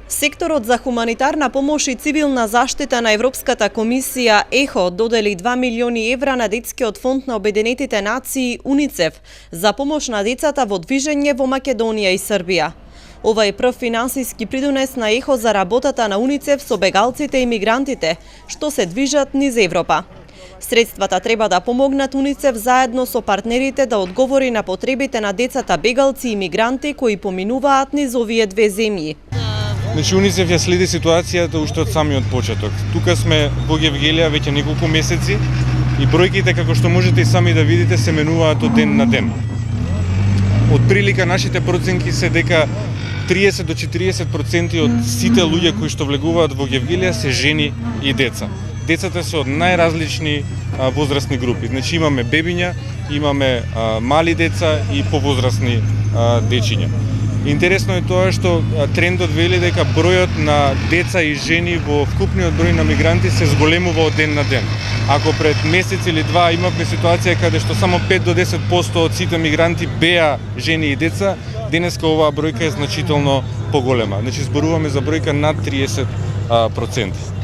Секторот за хуманитарна помош и цивилна заштита на Европската комисија ЕХО додели 2 милиони евра на Детскиот фонд на Обединетите нации УНИЦЕФ за помош на децата во движење во Македонија и Србија. Ова е прв финансиски придонес на ЕХО за работата на УНИЦЕФ со бегалците и мигрантите што се движат низ Европа. Средствата треба да помогнат УНИЦЕФ заедно со партнерите да одговори на потребите на децата бегалци и мигранти кои поминуваат низ овие две земји. Значи УНИЦЕФ ја следи ситуацијата уште од самиот почеток. Тука сме во Гевгелија веќе неколку месеци и бројките, како што можете и сами да видите, се менуваат од ден на ден. Од прилика нашите проценки се дека 30 до 40% од сите луѓе кои што влегуваат во Гевгелија се жени и деца. Децата се од најразлични возрастни групи. Значи имаме бебиња, имаме мали деца и повозрастни дечиња. Интересно е тоа што трендот вели дека бројот на деца и жени во вкупниот број на мигранти се зголемува од ден на ден. Ако пред месец или два имавме ситуација каде што само 5 до 10% од сите мигранти беа жени и деца, денеска оваа бројка е значително поголема. Значи зборуваме за бројка над 30%.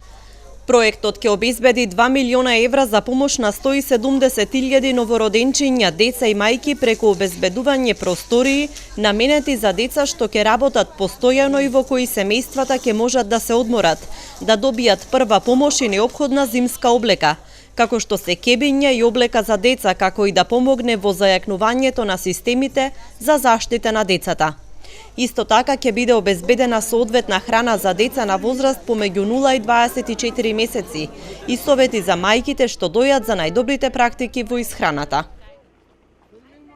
Проектот ќе обезбеди 2 милиона евра за помош на 170.000 новороденчиња, деца и мајки преку обезбедување простории наменети за деца што ќе работат постојано и во кои семејствата ќе можат да се одморат, да добијат прва помош и неопходна зимска облека, како што се кебиња и облека за деца, како и да помогне во зајакнувањето на системите за заштита на децата. Исто така ќе биде обезбедена соодветна храна за деца на возраст помеѓу 0 и 24 месеци и совети за мајките што дојат за најдобрите практики во исхраната.